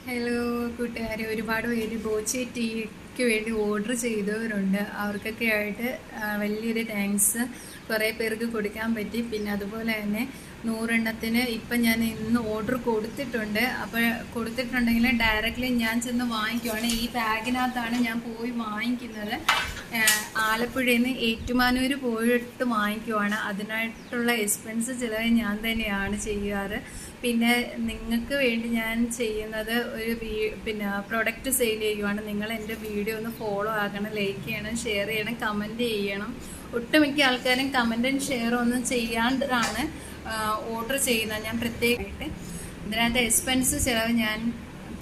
Hello കൂട്ടുകാരെ, ഒരുപാട് പേര് ബോച്ചെ ടീക്ക് വേണ്ടി ഓർഡർ ചെയ്തവരുണ്ട്. അവർക്കൊക്കെ ആയിട്ട് വലിയൊരു താങ്ക്സ്. കുറേ പേർക്ക് കൊടുക്കാൻ പറ്റി. പിന്നെ അതുപോലെ തന്നെ 100 ഇപ്പം ഞാൻ ഇന്ന് ഓർഡർ കൊടുത്തിട്ടുണ്ട്. അപ്പോൾ കൊടുത്തിട്ടുണ്ടെങ്കിൽ ഡയറക്റ്റ്ലി ഞാൻ ചെന്ന് വാങ്ങിക്കുവാണ്. ഈ ബാഗിനകത്താണ് ഞാൻ പോയി വാങ്ങിക്കുന്നത്. ആലപ്പുഴയിൽ നിന്ന് ഏറ്റുമാനൂർ പോയിട്ട് വാങ്ങിക്കുവാണ്. അതിനായിട്ടുള്ള എക്സ്പെൻസ് ചിലവ് ഞാൻ തന്നെയാണ് ചെയ്യാറ്. പിന്നെ നിങ്ങൾക്ക് വേണ്ടി ഞാൻ ചെയ്യുന്നത് ഒരു പ്രൊഡക്റ്റ് സെയിൽ ചെയ്യുവാണ്. നിങ്ങൾ എൻ്റെ വീഡിയോ ഒന്ന് ഫോളോ ആക്കണം, ലൈക്ക് ചെയ്യണം, ഷെയർ ചെയ്യണം, കമൻറ്റ് ചെയ്യണം. ഒട്ടുമിക്ക ആൾക്കാരും കമൻറ്റും ഷെയറും ഒന്നും ചെയ്യാണ്ടാണ് ഓർഡർ ചെയ്യുന്നത്. ഞാൻ പ്രത്യേകമായിട്ട് ഇതിനകത്ത് എക്സ്പെൻസ് ചിലവ് ഞാൻ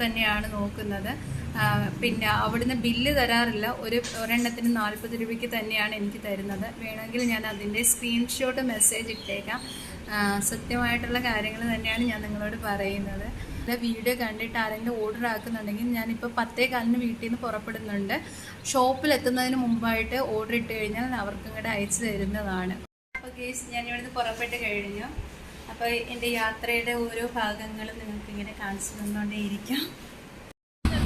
തന്നെയാണ് നോക്കുന്നത്. പിന്നെ അവിടുന്ന് ബില്ല് തരാറില്ല. ഒരെണ്ണത്തിന് 40 രൂപയ്ക്ക് തന്നെയാണ് എനിക്ക് തരുന്നത്. വേണമെങ്കിൽ ഞാൻ അതിൻ്റെ സ്ക്രീൻഷോട്ട് മെസ്സേജ് ഇട്ടേക്കാം. സത്യമായിട്ടുള്ള കാര്യങ്ങൾ തന്നെയാണ് ഞാൻ നിങ്ങളോട് പറയുന്നത്. വീഡിയോ കണ്ടിട്ട് ആരെങ്കിലും ഓർഡർ ആക്കുന്നുണ്ടെങ്കിൽ ഞാനിപ്പോൾ 10:15 വീട്ടിൽ നിന്ന് പുറപ്പെടുന്നുണ്ട്. ഷോപ്പിലെത്തുന്നതിന് മുമ്പായിട്ട് ഓർഡർ ഇട്ട് കഴിഞ്ഞാൽ അവർക്കും കൂടെ അയച്ചു തരുന്നതാണ്. അപ്പോൾ കേസ് ഞാൻ ഇവിടുന്ന് പുറപ്പെട്ട് കഴിഞ്ഞു. അപ്പോൾ എൻ്റെ യാത്രയുടെ ഓരോ ഭാഗങ്ങളും നിങ്ങൾക്ക് ഇങ്ങനെ കാണിച്ചു തന്നുകൊണ്ടേയിരിക്കാം.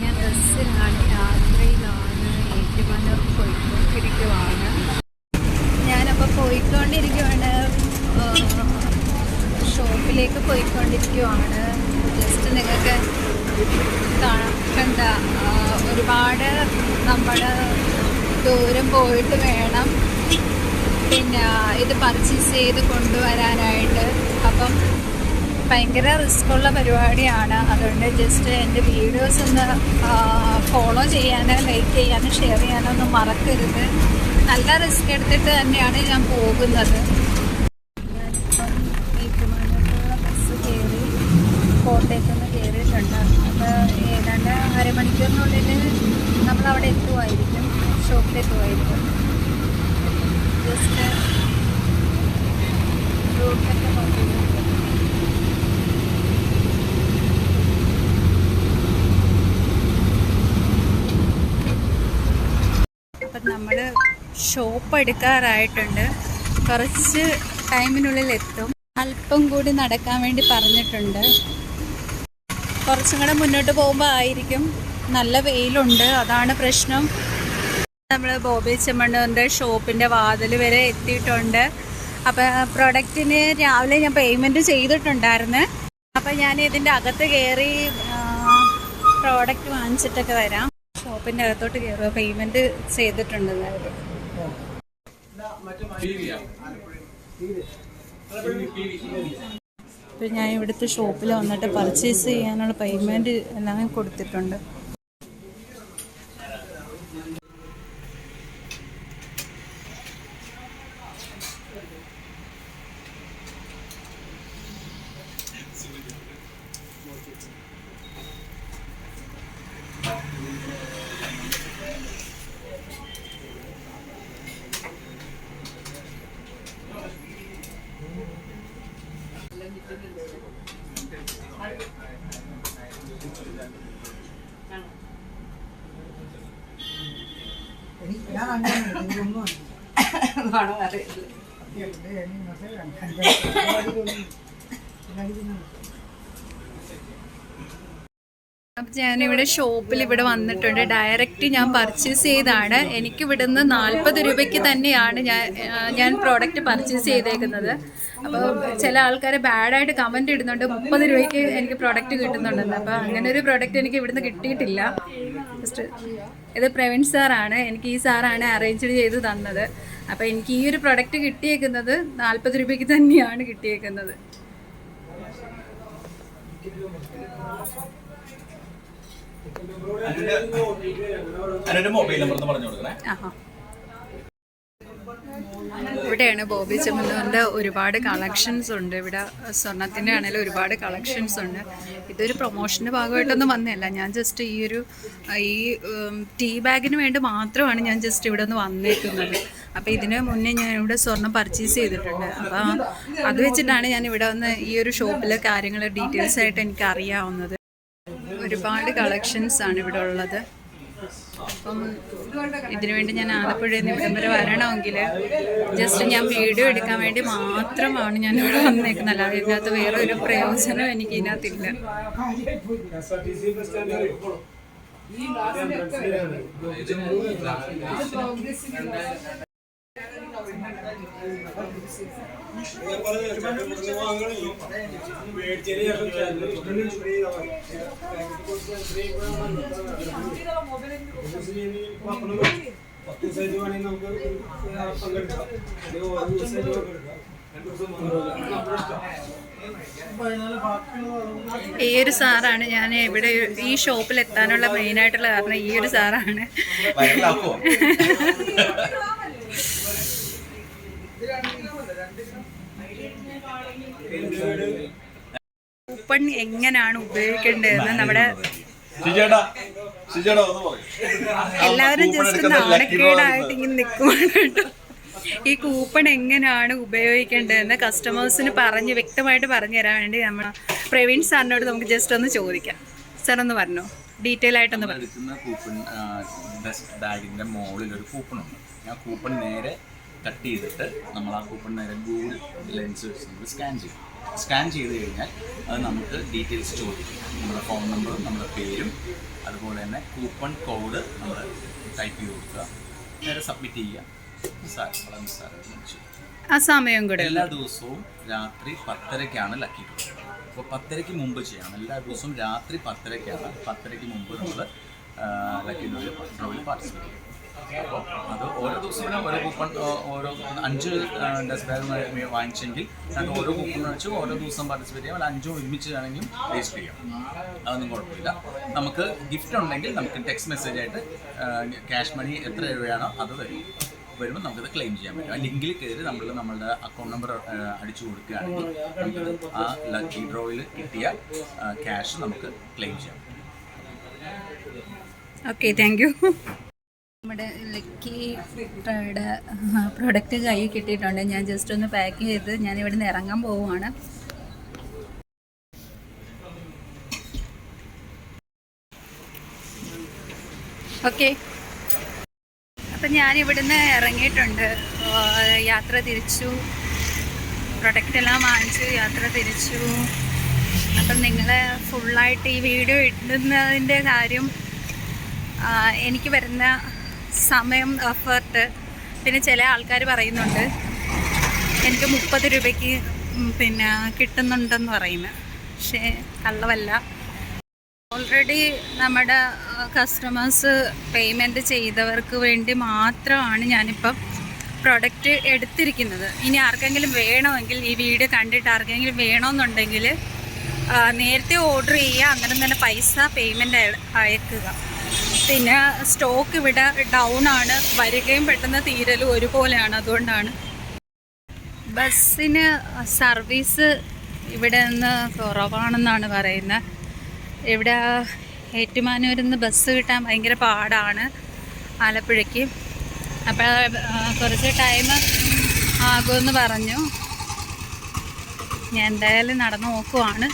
ഞാൻ ബസ്സിലാണ്, യാത്രയിലാണ്, ഏറ്റുമാനൂർ പോയിക്കൊണ്ടിരിക്കുവാണ്. ഞാനപ്പോൾ പോയിക്കൊണ്ടിരിക്കുവാണ്, ഷോപ്പിലേക്ക് പോയിക്കൊണ്ടിരിക്കുവാണ്. ജസ്റ്റ് നിങ്ങൾക്ക് കണ്ട ഒരുപാട് നമ്മൾ ദൂരം പോയിട്ട് വേണം പിന്നെ ഇത് പർച്ചേസ് ചെയ്ത് കൊണ്ടുവരാനായിട്ട്. അപ്പം ഭയങ്കര റിസ്ക്കുള്ള പരിപാടിയാണ്. അതുകൊണ്ട് ജസ്റ്റ് എൻ്റെ വീഡിയോസ് ഒന്ന് ഫോളോ ചെയ്യാനോ ലൈക്ക് ചെയ്യാനോ ഷെയർ ചെയ്യാനോ ഒന്നും മറക്കരുത്. നല്ല റിസ്ക് എടുത്തിട്ട് തന്നെയാണ് ഞാൻ പോകുന്നത്. ഞാനിപ്പം ഏറ്റുമാനൂരുള്ള ബസ് കയറി കോട്ടയത്തു നിന്ന് കയറിയിട്ടുണ്ട്. അപ്പോൾ ഏതാണ്ട് അരമണിക്കൂറിനുള്ളിൽ നമ്മളവിടെ എത്തുമായിരിക്കും, ഷോപ്പിലെത്തുമായിരിക്കും. ജസ്റ്റ് റൂട്ടൊക്കെ നോക്കി. അപ്പം നമ്മൾ ഷോപ്പ് എടുക്കാറായിട്ടുണ്ട്. കുറച്ച് ടൈമിനുള്ളിൽ എത്തും. അല്പം കൂടി നടക്കാൻ വേണ്ടി പറഞ്ഞിട്ടുണ്ട്. കുറച്ചും കൂടെ മുന്നോട്ട് പോകുമ്പോൾ ആയിരിക്കും. നല്ല വെയിലുണ്ട്, അതാണ് പ്രശ്നം. നമ്മൾ ബോബി ചെമ്മണ്ണൂരിൻ്റെ ഷോപ്പിൻ്റെ വാതിൽ വരെ എത്തിയിട്ടുണ്ട്. അപ്പോൾ പ്രൊഡക്റ്റിന് രാവിലെ ഞാൻ പേയ്മെൻറ്റ് ചെയ്തിട്ടുണ്ടായിരുന്നു. അപ്പോൾ ഞാൻ ഇതിൻ്റെ അകത്ത് കയറി പ്രോഡക്റ്റ് വാങ്ങിച്ചിട്ടൊക്കെ വരാം. ഷോപ്പിൻ്റെ അകത്തോട്ട് കയറുക, പേയ്മെൻറ്റ് ചെയ്തിട്ടുണ്ട്. അപ്പോൾ ഞാൻ ഇവിടുത്തെ ഷോപ്പിൽ വന്നിട്ട് പർച്ചേസ് ചെയ്യാനുള്ള പേയ്മെൻറ്റ് എല്ലാം കൊടുത്തിട്ടുണ്ട്. അപ്പം ഞാനിവിടെ ഷോപ്പിൽ ഇവിടെ വന്നിട്ടുണ്ട്. ഡയറക്റ്റ് ഞാൻ പർച്ചേസ് ചെയ്താണ്. എനിക്ക് ഇവിടുന്ന് 40 രൂപയ്ക്ക് തന്നെയാണ് ഞാൻ പ്രോഡക്റ്റ് പർച്ചേസ് ചെയ്തേക്കുന്നത്. അപ്പോൾ ചില ആൾക്കാർ ബാഡായിട്ട് കമൻറ്റ് ഇടുന്നുണ്ട് 30 രൂപയ്ക്ക് എനിക്ക് പ്രോഡക്റ്റ് കിട്ടുന്നുണ്ടെന്ന്. അപ്പോൾ അങ്ങനെ ഒരു പ്രോഡക്റ്റ് എനിക്ക് ഇവിടുന്ന് കിട്ടിയിട്ടില്ല. ജസ്റ്റ് ഇത് പ്രവീൺ സാറാണ്, എനിക്ക് ഈ സാറാണ് അറേഞ്ച് ചെയ്ത് തന്നത്. അപ്പോൾ എനിക്ക് ഈ ഒരു പ്രോഡക്റ്റ് കിട്ടിയേക്കുന്നത് 40 രൂപയ്ക്ക് തന്നെയാണ് കിട്ടിയേക്കുന്നത്. ഇവിടെയാണ് ബോബി ചെമ്മണ്ണൂരിൻ്റെ ഒരുപാട് കളക്ഷൻസ് ഉണ്ട്. ഇവിടെ സ്വർണത്തിൻ്റെ ആണെങ്കിലും ഒരുപാട് കളക്ഷൻസ് ഉണ്ട്. ഇതൊരു പ്രൊമോഷൻ്റെ ഭാഗമായിട്ടൊന്നും വന്നതല്ല. ഞാൻ ജസ്റ്റ് ഈ ടീ ബാഗിന് വേണ്ടി മാത്രമാണ് ഞാൻ ജസ്റ്റ് ഇവിടെ ഒന്ന് വന്നേക്കുന്നത്. അപ്പോൾ ഇതിന് മുന്നേ ഞാൻ ഇവിടെ സ്വർണം പർച്ചേസ് ചെയ്തിട്ടുണ്ട്. അപ്പോൾ അത് വെച്ചിട്ടാണ് ഞാൻ ഇവിടെ വന്ന് ഈ ഒരു ഷോപ്പിലെ കാര്യങ്ങൾ ഡീറ്റെയിൽസ് ആയിട്ട് എനിക്ക് അറിയാവുന്നത്. ഒരുപാട് കളക്ഷൻസ് ആണ് ഇവിടെ ഉള്ളത്. അപ്പം ഇതിനു വേണ്ടി ഞാൻ ആലപ്പുഴയിൽ നിന്ന് ഇവിടം വരെ വരണമെങ്കിൽ ജസ്റ്റ് ഞാൻ വീഡിയോ എടുക്കാൻ വേണ്ടി മാത്രമാണ് ഞാൻ ഇവിടെ വന്നേക്കുന്നത്. അല്ലാതെ ഇതിനകത്ത് വേറെ ഒരു പ്രയോജനം എനിക്ക് ഇതിനകത്തില്ല. ഈ ഒരു സാറാണ് ഞാൻ ഇവിടെ ഈ ഷോപ്പിൽ എത്താനുള്ള മെയിനായിട്ടുള്ള കാരണം. ഈ ഒരു സാറാണ്. കൂപ്പൺ എങ്ങനെയാണ് ഉപയോഗിക്കേണ്ടതെന്ന് നമ്മുടെ എല്ലാവരും ജസ്റ്റ് നാണക്കേടായിട്ട് ഇങ്ങനെ നിൽക്കുവാണ് കേട്ടോ. ഈ കൂപ്പൺ എങ്ങനെയാണ് ഉപയോഗിക്കേണ്ടതെന്ന് കസ്റ്റമേഴ്സിന് വ്യക്തമായിട്ട് പറഞ്ഞു തരാൻ വേണ്ടി നമ്മൾ പ്രവീൺ സാറിനോട് നമുക്ക് ജസ്റ്റ് ഒന്ന് ചോദിക്കാം. സാർ ഒന്ന് പറഞ്ഞോ, ഡീറ്റെയിൽ ആയിട്ടൊന്ന് പറഞ്ഞു. കൂപ്പൺ ബാഗിൻ്റെ മുകളിൽ ഒരു കൂപ്പൺ ഉണ്ട്. ആ കൂപ്പൺ നേരെ കട്ട് ചെയ്തിട്ട് നമ്മൾ ആ കൂപ്പൺ നേരെ ഗൂഗിൾ ലെൻസ് വെച്ച് നമ്മൾ സ്കാൻ ചെയ്ത് കഴിഞ്ഞാൽ അത് നമുക്ക് ഡീറ്റെയിൽസ് ചോദിക്കും. നമ്മുടെ ഫോൺ നമ്പറും നമ്മുടെ പേരും അതുപോലെ തന്നെ കൂപ്പൺ കോഡ് നമ്മൾ ടൈപ്പ് ചെയ്ത് കൊടുക്കുക, നേരെ സബ്മിറ്റ് ചെയ്യുക. ആ സമയം കൂടെ എല്ലാ ദിവസവും രാത്രി 10:30ക്കാണ് ലക്കി ഡ്രോ. അപ്പോൾ 10:30ക്ക് മുമ്പ് ചെയ്യണം. എല്ലാ ദിവസവും രാത്രി 10:30ക്കാണ്. 10:30ക്ക് മുമ്പ് നമ്മൾ ലക്കി ഡ്രോയിൽ പാർട്ടിസിപ്പേറ്റ് ചെയ്യും. അപ്പോൾ അത് ഓരോ ദിവസവും ഓരോ കൂപ്പൺ, ഓരോ 5 ഡസ്റ്റ് ബാഗ് വാങ്ങിച്ചെങ്കിൽ അത് ഓരോ കൂപ്പൺ വെച്ച് ഓരോ ദിവസം പാർട്ടിസിപ്പേറ്റ് ചെയ്യാം. അല്ല 5 ഒരുമിച്ച് വേണമെങ്കിൽ രജിസ്റ്റർ ചെയ്യാം. അതൊന്നും കുഴപ്പമില്ല. നമുക്ക് ഗിഫ്റ്റ് ഉണ്ടെങ്കിൽ നമുക്ക് ടെക്സ്റ്റ് മെസ്സേജ് ആയിട്ട് ക്യാഷ് മണി എത്ര രൂപയാണോ അത് വരുമ്പോൾ നമുക്കത് ക്ലെയിം ചെയ്യാൻ പറ്റും. ആ ലിങ്കിൽ കയറി നമ്മളുടെ അക്കൗണ്ട് നമ്പർ അടിച്ചു കൊടുക്കുകയാണെങ്കിൽ നമുക്കത് ആ ലക്കി ഡ്രോയിൽ കിട്ടിയ ക്യാഷ് നമുക്ക് ക്ലെയിം ചെയ്യാം. Okay, thank you. നമ്മുടെ ലക്കി ഡ്രോയുടെ പ്രൊഡക്റ്റ് കയ്യിൽ കിട്ടിയിട്ടുണ്ട്. ഞാൻ ജസ്റ്റ് ഒന്ന് പാക്ക് ചെയ്ത് ഞാൻ ഇവിടെ നിന്ന് ഇറങ്ങാൻ പോവുകയാണ്. ഓക്കെ, അപ്പം ഞാനിവിടുന്ന് ഇറങ്ങിയിട്ടുണ്ട്. യാത്ര തിരിച്ചു, പ്രൊഡക്റ്റെല്ലാം വാങ്ങിച്ചു, യാത്ര തിരിച്ചു. അപ്പം നിങ്ങളെ ഫുള്ളായിട്ട് ഈ വീഡിയോ ഇടുന്നതിൻ്റെ കാര്യം എനിക്ക് വരുന്ന സമയം, എഫേർട്ട്, പിന്നെ ചില ആൾക്കാർ പറയുന്നുണ്ട് എനിക്ക് 30 രൂപയ്ക്ക് പിന്നെ കിട്ടുന്നുണ്ടെന്ന് പറയുന്നത്. പക്ഷേ കള്ളവല്ല. ഓൾറെഡി നമ്മുടെ കസ്റ്റമേഴ്സ് പേയ്മെൻറ്റ് ചെയ്തവർക്ക് വേണ്ടി മാത്രമാണ് ഞാനിപ്പം പ്രൊഡക്റ്റ് എടുത്തിരിക്കുന്നത്. ഇനി ആർക്കെങ്കിലും വേണമെങ്കിൽ, ഈ വീഡിയോ കണ്ടിട്ട് ആർക്കെങ്കിലും വേണമെന്നുണ്ടെങ്കിൽ നേരത്തെ ഓർഡർ ചെയ്യുക, അന്നേരം തന്നെ പൈസ പേയ്മെൻറ്റ് അയക്കുക. പിന്നെ സ്റ്റോക്ക് ഇവിടെ ഡൗൺ ആണ്, വരികയും പെട്ടെന്ന് തീരലും ഒരുപോലെയാണ്. അതുകൊണ്ടാണ് ബസ്സിന് സർവീസ് ഇവിടെ നിന്ന് കുറവാണെന്നാണ് പറയുന്നത്. ഇവിടെ ഏറ്റുമാനൂരിൽ നിന്ന് ബസ് കിട്ടാൻ ഭയങ്കര പാടാണ് ആലപ്പുഴയ്ക്ക്. അപ്പോൾ കുറച്ച് ടൈം ആകുമെന്ന് പറഞ്ഞു. ഞാൻ എന്തായാലും നടന്നു നോക്കുവാണ്.